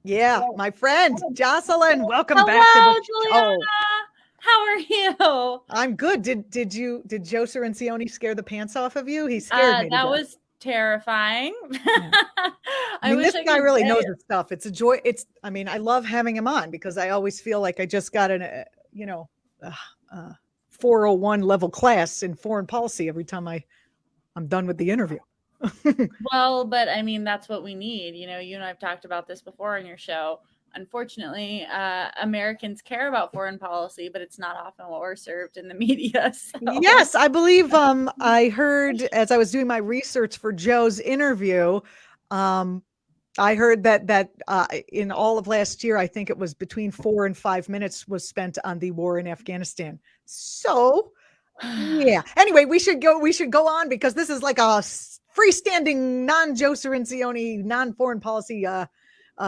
Yeah, my friend Jocelyn, welcome back to the Hello, show. Juliana. How are you? I'm good. Did Joe Cirincione scare the pants off of you? He scared me to That death. was terrifying. Yeah. I I mean, wish this I guy could really say knows it. his stuff. It's a joy. I mean, I love having him on because I always feel like I just got uh, uh, 401 level class in foreign policy every time I'm done with the interview. Well, but I mean, that's what we need. You and I've talked about this before on your show. Unfortunately, Americans care about foreign policy, but it's not often what we're served in the media. So, Yes, I believe I heard as I was doing my research for Joe's interview, um I heard that in all of last year, I think it was between 4 and 5 minutes was spent on the war in Afghanistan. So, yeah. Anyway, we should go. We should go on because this is like a freestanding, non-Joe Cirincione, non-foreign policy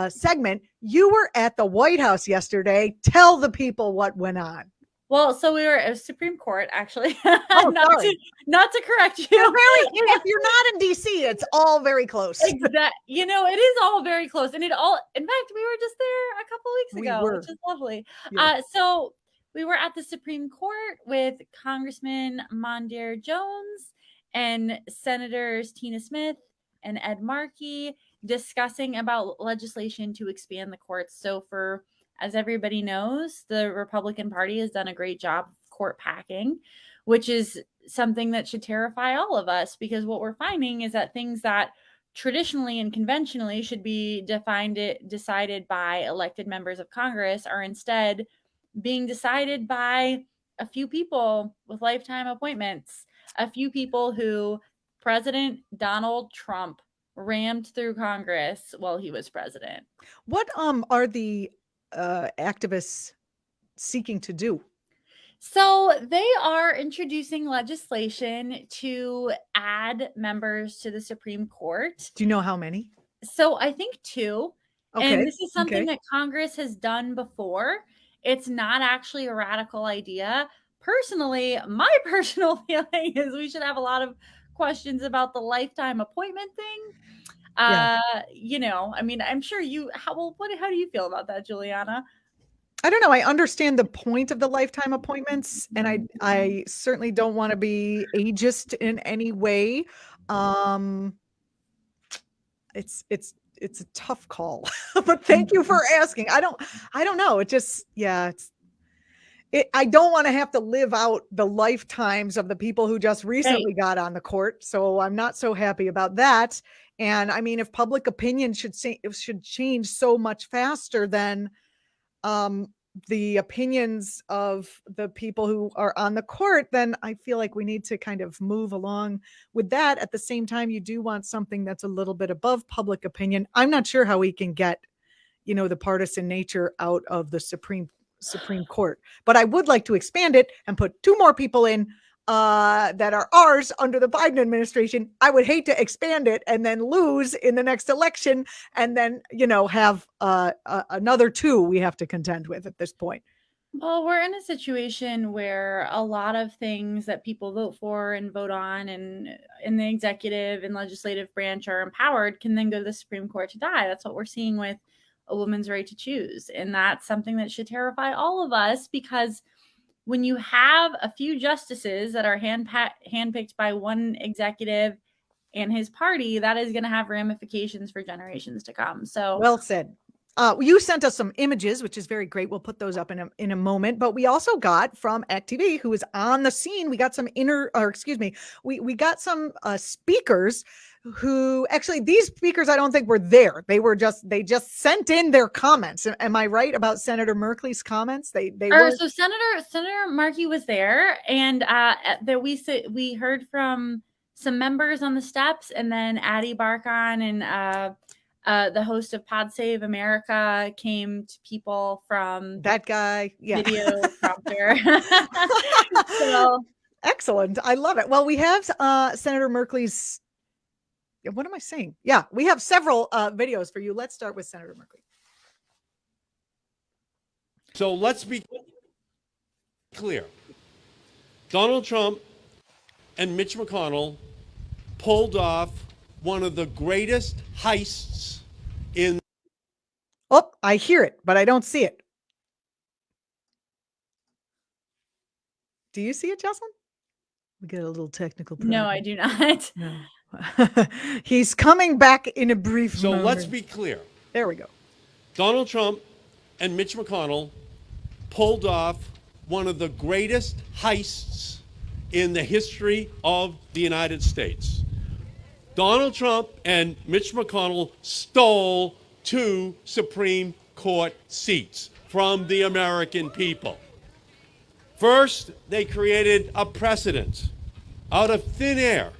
segment. You were at the White House yesterday. Tell the people what went on. well, so we were at Supreme Court, actually. Oh, not sorry. to not to correct You're you. very. If you're not in DC, it's all very close. It is all very close, and in fact, we were just there a couple weeks We ago, which were. is lovely. Yeah. So we were at the Supreme Court with Congressman Mondaire Jones and Senators Tina Smith and Ed Markey discussing about legislation to expand the courts. So as everybody knows, the Republican Party has done a great job of court packing, which is something that should terrify all of us, because what we're finding is that things that traditionally and conventionally should be decided by elected members of Congress are instead being decided by a few people with lifetime appointments, a few people who President Donald Trump rammed through Congress while he was president. What are the activists seeking to do? So they are introducing legislation to add members to the Supreme Court. Do you know how many? So I think two. And Okay. this is something Okay. that Congress has done before. It's not actually a radical idea. Personally, my personal feeling is we should have a lot of questions about the lifetime appointment thing. Yeah. I mean, I'm sure how do you feel about that, Juliana? I don't know. I understand the point of the lifetime appointments, and I certainly don't want to be ageist in any way. Um, it's a tough call, but thank you for asking. I don't know. It just yeah. I don't want to have to live out the lifetimes of the people who just Right. recently got on the court, so I'm not so happy about that. And I mean, if public opinion should change so much faster than um, the opinions of the people who are on the court, then I feel like we need to kind of move along with that. At the same time, you do want something that's a little bit above public opinion. I'm not sure how we can get, the partisan nature out of the Supreme Court, but I would like to expand it and put two more people in that are ours under the Biden administration. I would hate to expand it and then lose in the next election and then, have another two we have to contend with at this point. Well, we're in a situation where a lot of things that people vote for and vote on and in the executive and legislative branch are empowered can then go to the Supreme Court to die. That's what we're seeing with a woman's right to choose. And that's something that should terrify all of us, because when you have a few justices that are handpicked by one executive and his party, that is going to have ramifications for generations to come. So, Well said. You sent us some images, which is very great. We'll put those up in a moment. But we also got from act.tv, who is on the scene. We got some we got some speakers who actually these speakers I don't think were there. They just sent in their comments. Am I right about Senator Merkley's comments? They were. so Senator Markey was there, and that we heard from some members on the steps, and then Ady Barkan and the host of Pod Save America came to people from That guy, yeah. video prompter. So Excellent. I love it. Well, we have Senator Merkley's. What am I saying? Yeah, we have several videos for you. Let's start with Senator Markey. So let's be clear. Donald Trump and Mitch McConnell pulled off one of the greatest heists in Oh, I hear it, but I don't see it. Do you see it, Jocelyn? We get a little technical problem. No, I do not. No. He's coming back in a brief So moment. let's be clear. There we go. Donald Trump and Mitch McConnell pulled off one of the greatest heists in the history of the United States. Donald Trump and Mitch McConnell stole 2 Supreme Court seats from the American people. First, they created a precedent out of thin air,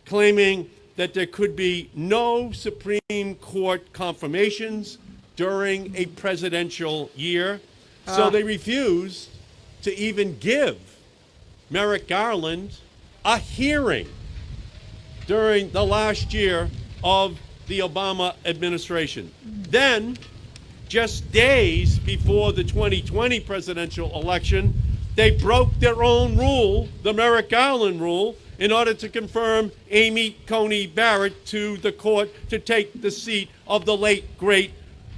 claiming that there could be no Supreme Court confirmations during a presidential year. So they refused to even give Merrick Garland a hearing during the last year of the Obama administration. Then, just days before the 2020 presidential election, they broke their own rule, the Merrick Garland rule, in order to confirm Amy Coney Barrett to the court to take the seat of the late, great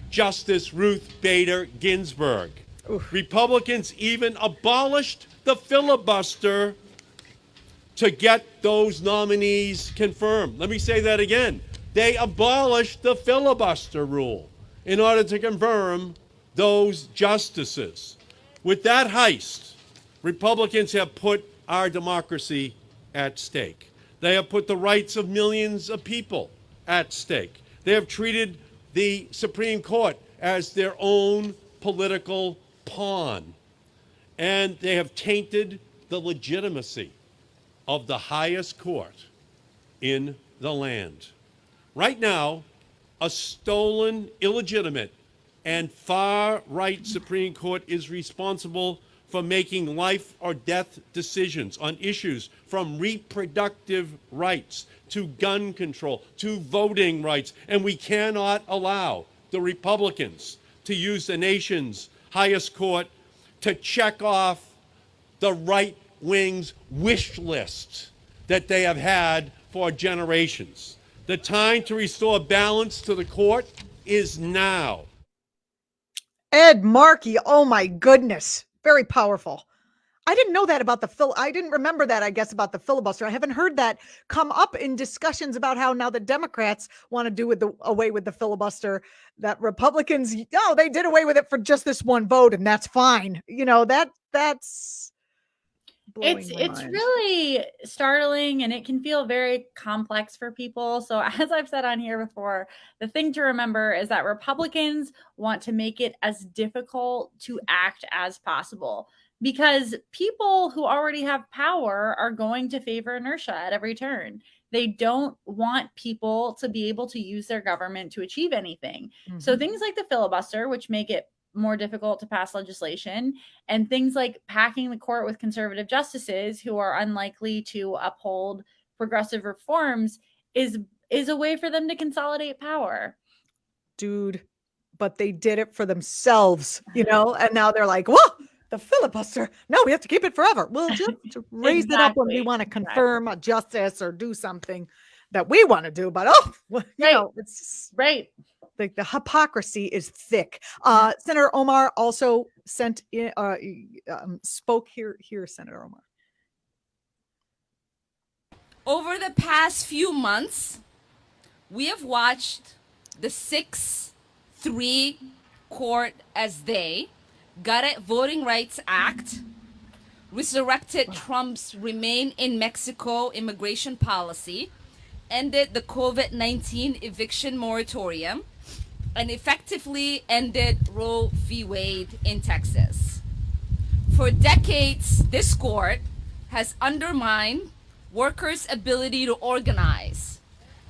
Justice Ruth Bader Ginsburg. Oof. Republicans even abolished the filibuster to get those nominees confirmed. Let me say that again. They abolished the filibuster rule in order to confirm those justices. With that heist, Republicans have put our democracy at stake. They have put the rights of millions of people at stake. They have treated the Supreme Court as their own political pawn. And they have tainted the legitimacy of the highest court in the land. Right now, a stolen, illegitimate, and far-right Supreme Court is responsible for making life or death decisions on issues from reproductive rights to gun control to voting rights. And we cannot allow the Republicans to use the nation's highest court to check off the right wing's wish list that they have had for generations. The time to restore balance to the court is now. Ed Markey, oh my goodness, very powerful. I didn't know that about I didn't remember that, I guess, about the filibuster. I haven't heard that come up in discussions about how now the Democrats want to do away with the filibuster, that Republicans, they did away with it for just this one vote, and that's fine. That's blowing my It's mind. really startling, and it can feel very complex for people. So as I've said on here before, the thing to remember is that Republicans want to make it as difficult to act as possible, because people who already have power are going to favor inertia at every turn. They don't want people to be able to use their government to achieve anything. Mm-hmm. So things like the filibuster, which make it more difficult to pass legislation, and things like packing the court with conservative justices who are unlikely to uphold progressive reforms is a way for them to consolidate power. Dude, but they did it for themselves, and now they're like, whoa, the filibuster. No, we have to keep it forever. We'll just raise it up when we want to confirm a justice or do something that we want to do. But, it's just, right. The hypocrisy is thick. Senator Omar also sent in, spoke here, Senator Omar. Over the past few months, we have watched the 6-3 court as they gutted Voting Rights Act, resurrected Trump's Remain in Mexico immigration policy, ended the COVID-19 eviction moratorium, and effectively ended Roe v. Wade in Texas. For decades, this court has undermined workers' ability to organize,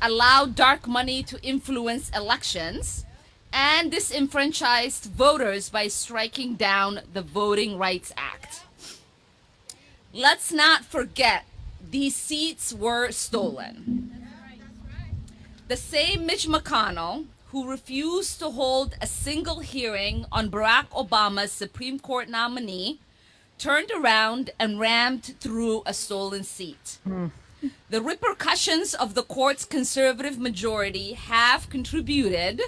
allowed dark money to influence elections, and disenfranchised voters by striking down the Voting Rights Act. Let's not forget, these seats were stolen. The same Mitch McConnell who refused to hold a single hearing on Barack Obama's Supreme Court nominee turned around and rammed through a stolen seat. The repercussions of the court's conservative majority have contributed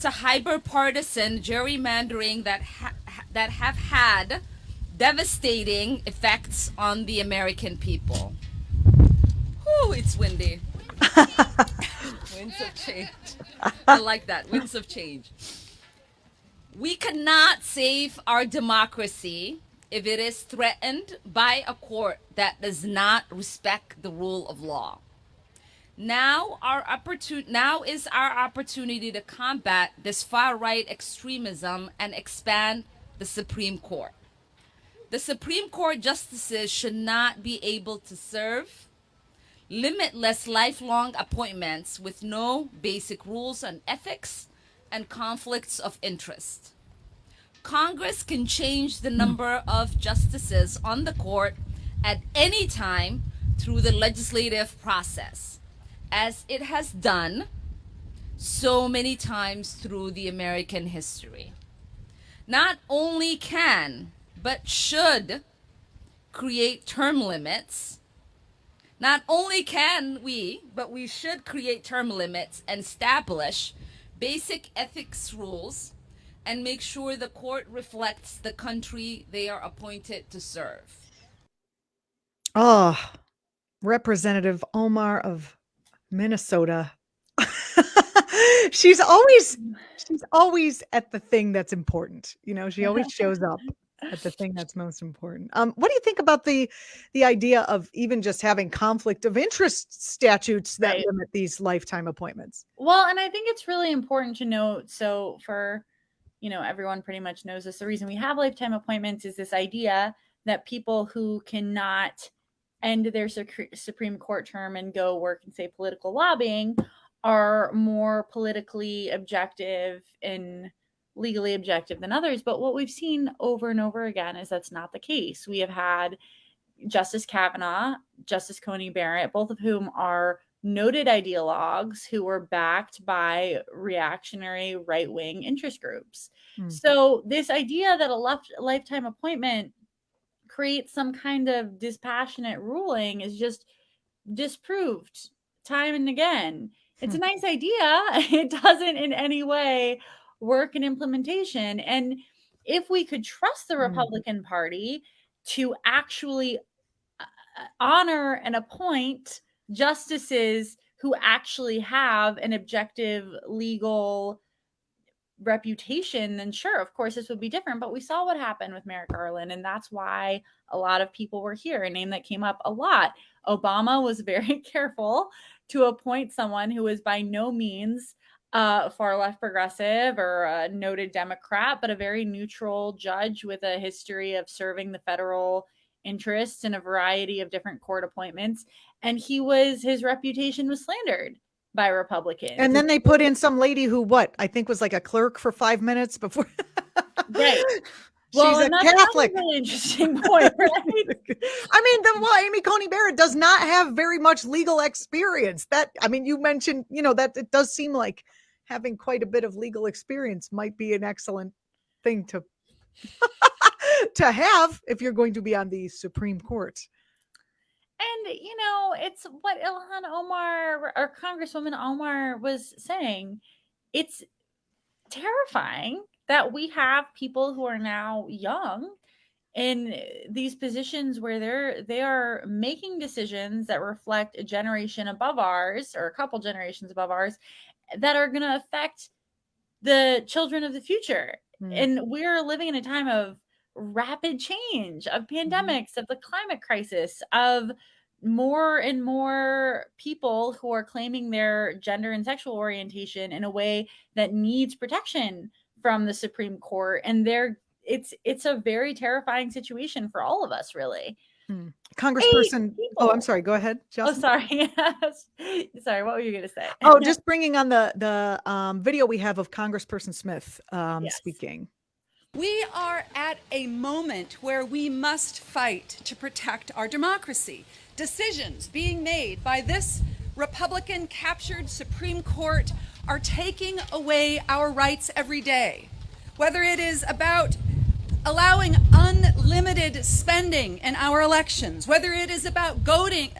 to hyper-partisan gerrymandering that have had devastating effects on the American people. Whew, it's windy. Winds of change. I like that, winds of change. We cannot save our democracy if it is threatened by a court that does not respect the rule of law. Now is our opportunity to combat this far-right extremism and expand the Supreme Court. The Supreme Court justices should not be able to serve limitless lifelong appointments with no basic rules on ethics and conflicts of interest. Congress can change the number of justices on the court at any time through the legislative process, as it has done so many times through the American history. Not only can, but should create term limits. Not only can we, but we should create term limits and establish basic ethics rules and make sure the court reflects the country they are appointed to serve. Oh, Representative Omar of Minnesota. she's always at the thing that's important. You know, she always shows up at the thing that's most important. What do you think about the idea of even just having conflict of interest statutes that limit these lifetime appointments? Well, and I think it's really important to note, so for, you know, everyone pretty much knows this, the reason we have lifetime appointments is this idea that people who cannot end their Supreme Court term and go work and say political lobbying are more politically objective and legally objective than others. But what we've seen over and over again is that's not the case. We have had Justice Kavanaugh, Justice Coney Barrett, both of whom are noted ideologues who were backed by reactionary right-wing interest groups. So this idea that a lifetime appointment creates some kind of dispassionate ruling is just disproved time and again. It's a nice idea. It doesn't in any way work in implementation. And if we could trust the Republican Party to actually honor and appoint justices who actually have an objective legal reputation, then sure, of course, this would be different. But we saw what happened with Merrick Garland, and that's why a lot of people were here. A name that came up a lot. Obama was very careful to appoint someone who was by no means far left progressive or a noted Democrat, but a very neutral judge with a history of serving the federal interests in a variety of different court appointments. And his reputation was slandered by Republicans. And then they put in some lady who, I think was like a clerk for 5 minutes before. Right. Well, she's a Catholic. That's a really interesting point, right? I mean, Amy Coney Barrett does not have very much legal experience. You mentioned, that it does seem like having quite a bit of legal experience might be an excellent thing to to have if you're going to be on the Supreme Court. And, it's what Ilhan Omar or Congresswoman Omar was saying. It's terrifying that we have people who are now young in these positions where they are making decisions that reflect a generation above ours or a couple generations above ours that are going to affect the children of the future. And we're living in a time of rapid change, of pandemics, of the climate crisis, of more and more people who are claiming their gender and sexual orientation in a way that needs protection from the Supreme Court. And it's a very terrifying situation for all of us, really. Congressperson. Oh, I'm sorry. Go ahead, Jocelyn. Oh, sorry. Sorry. What were you going to say? Oh, just bringing on the video we have of Congressperson Smith speaking. We are at a moment where we must fight to protect our democracy. Decisions being made by this Republican-captured Supreme Court are taking away our rights every day. Whether it is about allowing unlimited spending in our elections, whether it is about gutting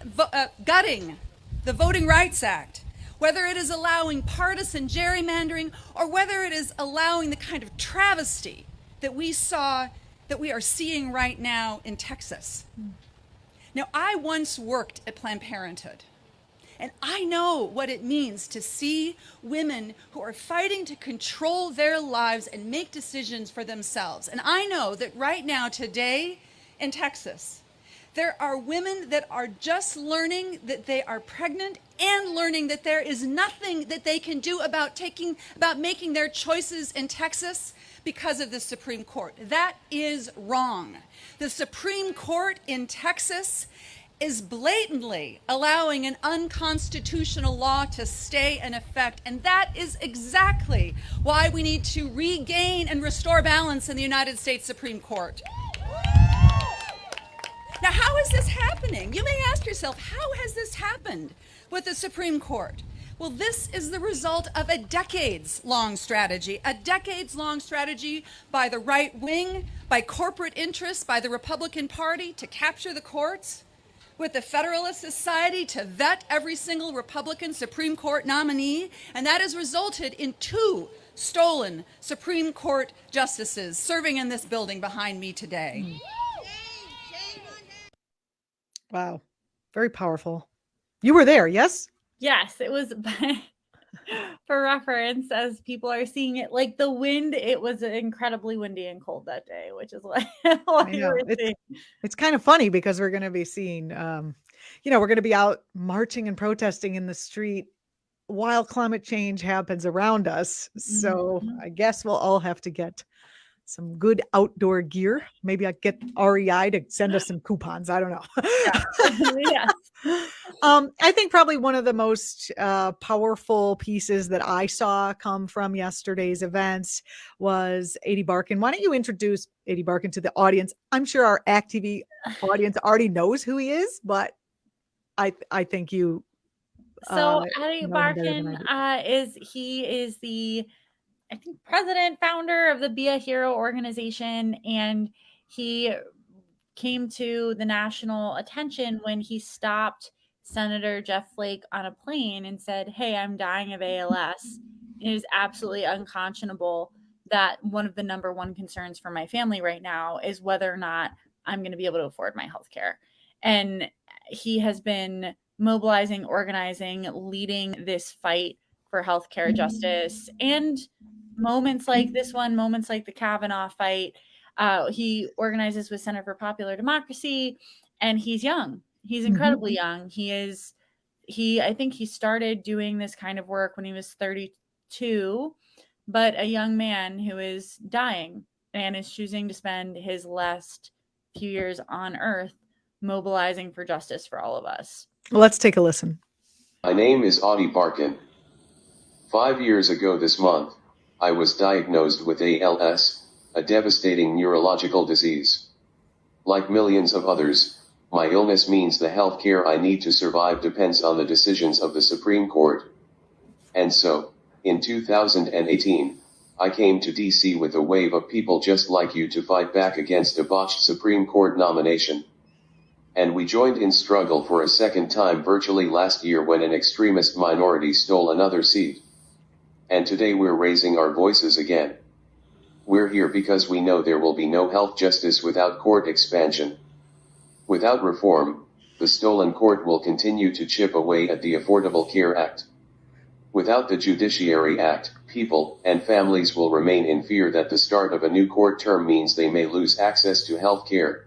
the Voting Rights Act, whether it is allowing partisan gerrymandering, or whether it is allowing the kind of travesty that we are seeing right now in Texas. Now, I once worked at Planned Parenthood, and I know what it means to see women who are fighting to control their lives and make decisions for themselves. And I know that right now, today in Texas, there are women that are just learning that they are pregnant and learning that there is nothing that they can do about making their choices in Texas because of the Supreme Court. That is wrong. The Supreme Court in Texas is blatantly allowing an unconstitutional law to stay in effect. And that is exactly why we need to regain and restore balance in the United States Supreme Court. Now, how is this happening? You may ask yourself, how has this happened with the Supreme Court? Well, this is the result of a decades-long strategy by the right wing, by corporate interests, by the Republican Party to capture the courts, with the Federalist Society to vet every single Republican Supreme Court nominee, and that has resulted in 2 stolen Supreme Court justices serving in this building behind me today. Wow. Very powerful. You were there, yes? Yes, it was for reference, as people are seeing it, like the wind, it was incredibly windy and cold that day, which is what it's kind of funny because we're going to be seeing, we're going to be out marching and protesting in the street while climate change happens around us. So I guess we'll all have to get some good outdoor gear. Maybe I get REI to send us some coupons. I don't know. Yeah. I think probably one of the most powerful pieces that I saw come from yesterday's events was Ady Barkan. Why don't you introduce Ady Barkan to the audience? I'm sure our Act TV audience already knows who he is, but I think you. So Ady Barkan is the, I think, president, founder of the Be a Hero organization, and he came to the national attention when he stopped Senator Jeff Flake on a plane and said, "Hey, I'm dying of ALS. It is absolutely unconscionable that one of the number one concerns for my family right now is whether or not I'm going to be able to afford my health care." And he has been mobilizing, organizing, leading this fight for healthcare justice, and moments like this one, moments like the Kavanaugh fight. He organizes with Center for Popular Democracy, and he's young. He's incredibly young. I think he started doing this kind of work when he was 32, but a young man who is dying and is choosing to spend his last few years on earth mobilizing for justice for all of us. Let's take a listen. My name is Ady Barkan. 5 years ago this month, I was diagnosed with ALS, a devastating neurological disease. Like millions of others, my illness means the health care I need to survive depends on the decisions of the Supreme Court. And so, in 2018, I came to DC with a wave of people just like you to fight back against a botched Supreme Court nomination. And we joined in struggle for a second time virtually last year when an extremist minority stole another seat. And today we're raising our voices again. We're here because we know there will be no health justice without court expansion. Without reform, the stolen court will continue to chip away at the Affordable Care Act. Without the Judiciary Act, people and families will remain in fear that the start of a new court term means they may lose access to health care.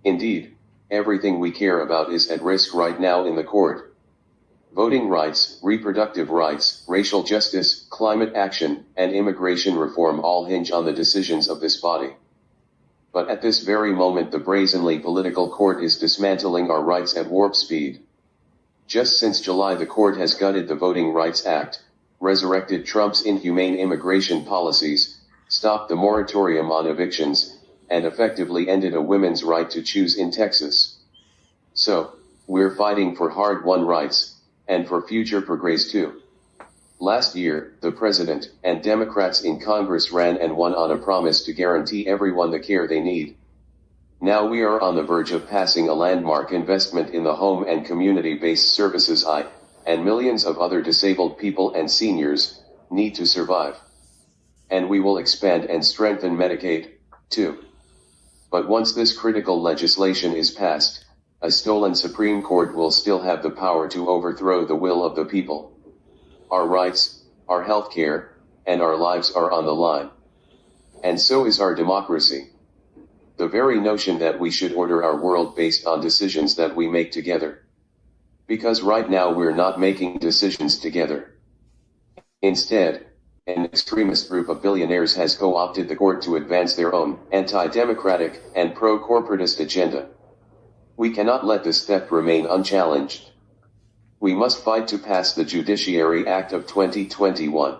Indeed, everything we care about is at risk right now in the court. Voting rights, reproductive rights, racial justice, climate action, and immigration reform all hinge on the decisions of this body. But at this very moment the brazenly political court is dismantling our rights at warp speed. Just since July the court has gutted the Voting Rights Act, resurrected Trump's inhumane immigration policies, stopped the moratorium on evictions, and effectively ended a women's right to choose in Texas. So, we're fighting for hard-won rights, and for future progress too. Last year, the president and Democrats in Congress ran and won on a promise to guarantee everyone the care they need. Now we are on the verge of passing a landmark investment in the home and community-based services and millions of other disabled people and seniors need to survive. And we will expand and strengthen Medicaid, too. But once this critical legislation is passed, a stolen Supreme Court will still have the power to overthrow the will of the people. Our rights, our healthcare, and our lives are on the line. And so is our democracy. The very notion that we should order our world based on decisions that we make together. Because right now we're not making decisions together. Instead, an extremist group of billionaires has co-opted the court to advance their own anti-democratic and pro-corporatist agenda. We cannot let this theft remain unchallenged. We must fight to pass the Judiciary Act of 2021.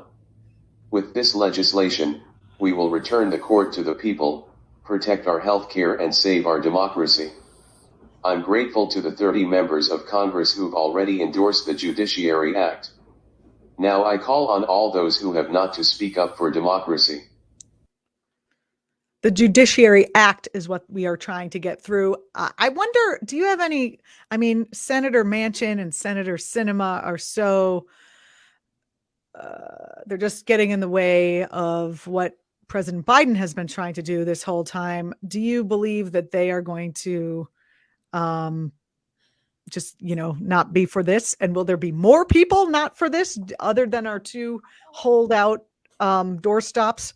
With this legislation, we will return the court to the people, protect our health care and save our democracy. I'm grateful to the 30 members of Congress who've already endorsed the Judiciary Act. Now I call on all those who have not to speak up for democracy. The Judiciary Act is what we are trying to get through. I wonder, do you have any, I mean, Senator Manchin and Senator Sinema are so, they're just getting in the way of what President Biden has been trying to do this whole time. Do you believe that they are going to just, not be for this? And will there be more people not for this other than our two holdout doorstops?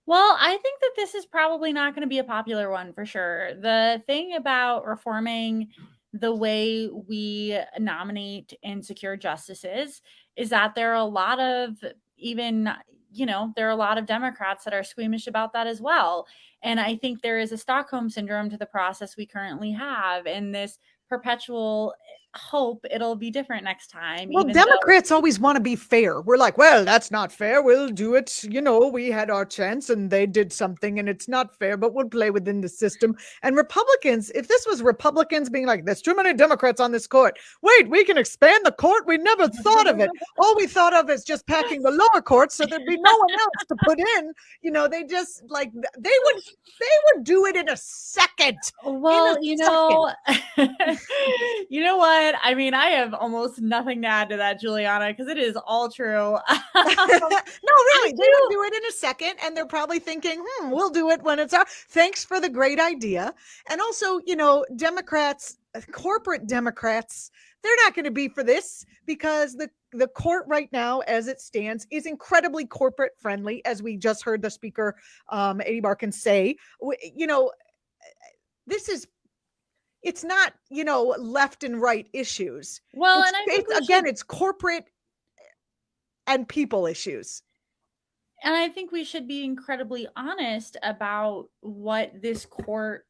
Well, I think that this is probably not going to be a popular one for sure. The thing about reforming the way we nominate and secure justices is that there are a lot of there are a lot of Democrats that are squeamish about that as well. And I think there is a Stockholm syndrome to the process we currently have, and this perpetual hope it'll be different next time. Well, Democrats always want to be fair. We're like, well, that's not fair. We'll do it. We had our chance and they did something and it's not fair, but we'll play within the system. And Republicans, if this was Republicans being like, there's too many Democrats on this court. Wait, we can expand the court. We never thought of it. All we thought of is just packing the lower courts so there'd be no one else to put in. They just like, they would do it in a second. Well, you know what? I mean, I have almost nothing to add to that, Juliana, because it is all true. No, really, they would do it in a second, and they're probably thinking, we'll do it when it's our. Thanks for the great idea. And also, Democrats, corporate Democrats, they're not going to be for this because the court right now, as it stands, is incredibly corporate friendly, as we just heard the speaker, Ady Barkan, say. This is. It's not, left and right issues. Well, it's corporate and people issues. And I think we should be incredibly honest about what this court,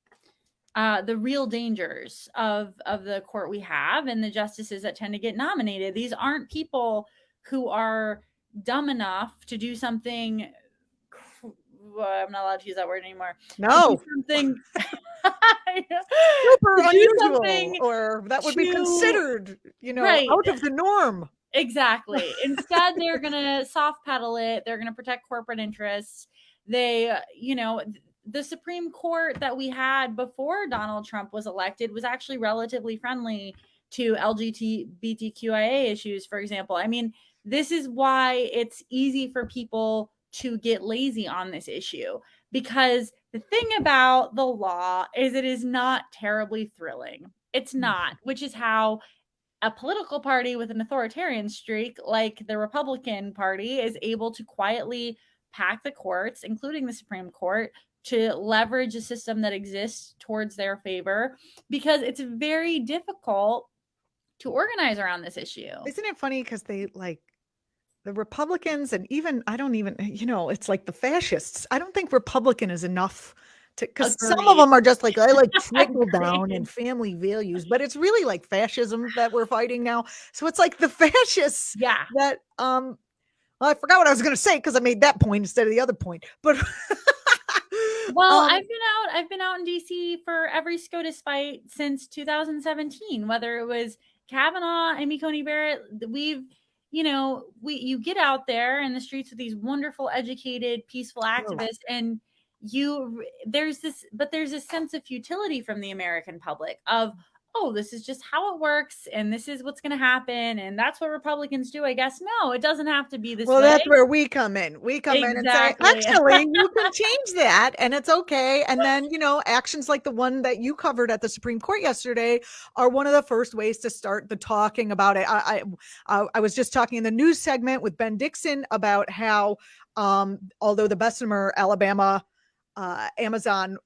the real dangers of the court we have and the justices that tend to get nominated. These aren't people who are dumb enough to do something. I'm not allowed to use that word anymore. No. Something super unusual, or that would be considered, right, out of the norm. Exactly. Instead, they're going to soft pedal it. They're going to protect corporate interests. They, the Supreme Court that we had before Donald Trump was elected was actually relatively friendly to LGBTQIA issues, for example. I mean, this is why it's easy for people to get lazy on this issue, because the thing about the law is it is not terribly thrilling. It's not, which is how a political party with an authoritarian streak like the Republican Party is able to quietly pack the courts, including the Supreme Court, to leverage a system that exists towards their favor, because it's very difficult to organize around this issue. Isn't it funny? Because they the Republicans, and even, it's like the fascists. I don't think Republican is enough because some of them are just like, I like trickle down and family values, but it's really like fascism that we're fighting now. So it's like the fascists that, well, I forgot what I was going to say because I made that point instead of the other point, but well, I've been out in DC for every SCOTUS fight since 2017, whether it was Kavanaugh, Amy Coney Barrett. You get out there in the streets with these wonderful, educated, peaceful activists, and there's this sense of futility from the American public of, oh, this is just how it works and this is what's going to happen and that's what Republicans do, I guess. No, it doesn't have to be this Well, way. that's where we come in. We come in and say, Exactly. actually, you can change that and it's okay. And then, actions like the one that you covered at the Supreme Court yesterday are one of the first ways to start the talking about it. I was just talking in the news segment with Ben Dixon about how, although the Bessemer, Alabama, Amazon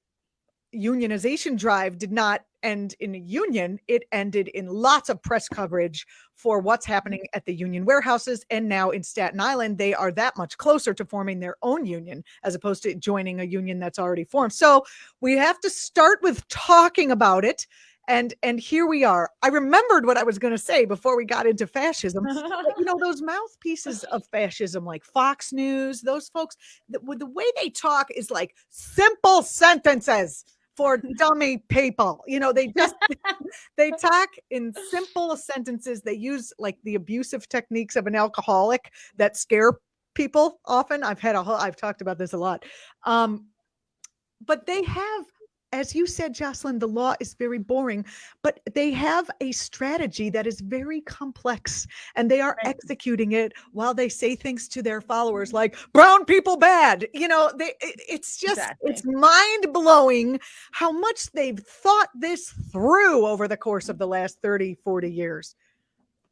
unionization drive did not end in a union, it ended in lots of press coverage for what's happening at the union warehouses. And now in Staten Island, they are that much closer to forming their own union as opposed to joining a union that's already formed. So we have to start with talking about it. And here we are. I remembered what I was going to say before we got into fascism. But, those mouthpieces of fascism, like Fox News, those folks, the way they talk is like simple sentences for dummy people. They talk in simple sentences. They use like the abusive techniques of an alcoholic that scare people often. I've talked about this a lot. But they have, as you said, Jocelyn, the law is very boring, but they have a strategy that is very complex and they are executing it while they say things to their followers like brown people bad. It's just, It's mind blowing how much they've thought this through over the course of the last 30, 40 years.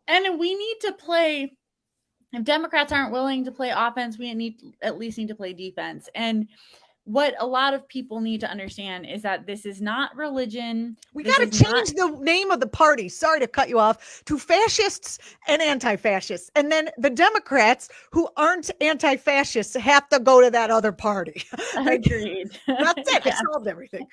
And we need to play, if Democrats aren't willing to play offense, we at least need to play defense. And what a lot of people need to understand is that this is not religion. We got to change the name of the party. Sorry to cut you off, to fascists and anti-fascists. And then the Democrats who aren't anti-fascists have to go to that other party. Agreed. That's it. I solved everything.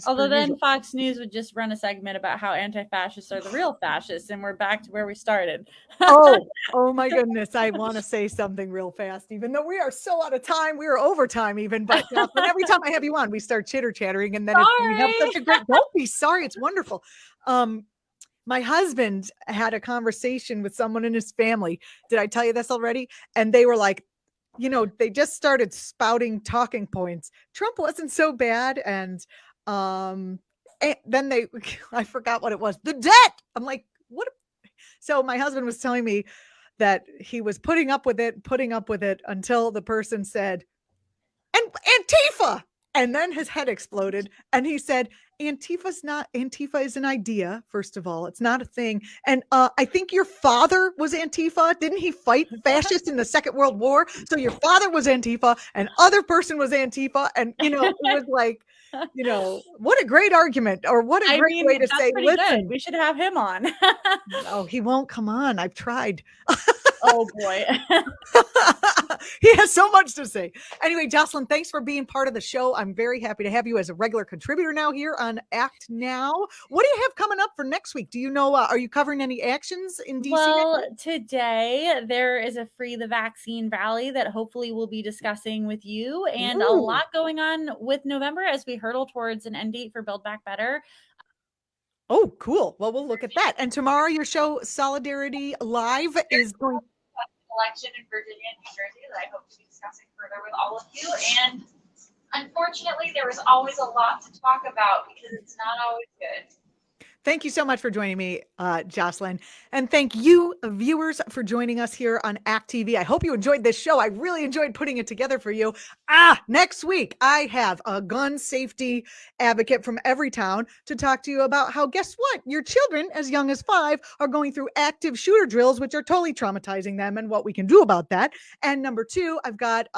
Although then Fox News would just run a segment about how anti-fascists are the real fascists and we're back to where we started. Oh my goodness. I want to say something real fast, even though we are so out of time. We are over time even, but every time I have you on, we start chitter-chattering and then we have such a great, don't be sorry. It's wonderful. My husband had a conversation with someone in his family. Did I tell you this already? And they were like, they just started spouting talking points. Trump wasn't so bad. And then I forgot what it was. The debt. I'm like, what? So my husband was telling me that he was putting up with it until the person said, and Antifa. And then his head exploded. And he said, Antifa is an idea. First of all, it's not a thing. And I think your father was Antifa. Didn't he fight fascists in the Second World War? So your father was Antifa and other person was Antifa. And, it was like, what a great argument or what a great way to say, listen, good. We should have him on. No, he won't come on. I've tried. Oh boy. He has so much to say. Anyway, Jocelyn, thanks for being part of the show. I'm very happy to have you as a regular contributor now here on Act Now. What do you have coming up for next week? Do you know, are you covering any actions in DC? Well, today there is a Free the Vaccine rally that hopefully we'll be discussing with you, and a lot going on with November as we hurdle towards an end date for Build Back Better. Oh, cool. Well, we'll look at that. And tomorrow your show Solidarity Live is going election in Virginia and New Jersey that I hope to be discussing further with all of you. And unfortunately, there was always a lot to talk about because it's not always good. Thank you so much for joining me, Jocelyn. And thank you, viewers, for joining us here on Act TV. I hope you enjoyed this show. I really enjoyed putting it together for you. Next week, I have a gun safety advocate from every town to talk to you about how, guess what? Your children, as young as 5, are going through active shooter drills, which are totally traumatizing them and what we can do about that. And number 2, I've got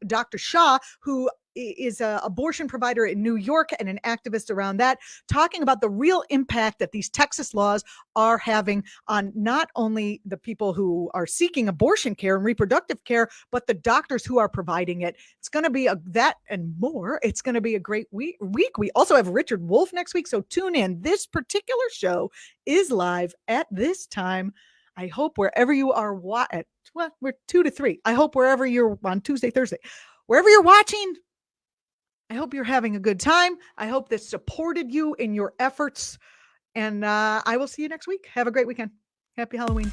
Dr. Shaw, who is an abortion provider in New York and an activist around that, talking about the real impact that these Texas laws are having on not only the people who are seeking abortion care and reproductive care, but the doctors who are providing it. It's going to be that and more. It's going to be a great week. We also have Richard Wolff next week, so tune in. This particular show is live at this time. I hope wherever you are, we're 2 to 3. I hope wherever you're on Tuesday, Thursday, wherever you're watching, I hope you're having a good time. I hope this supported you in your efforts. And I will see you next week. Have a great weekend. Happy Halloween.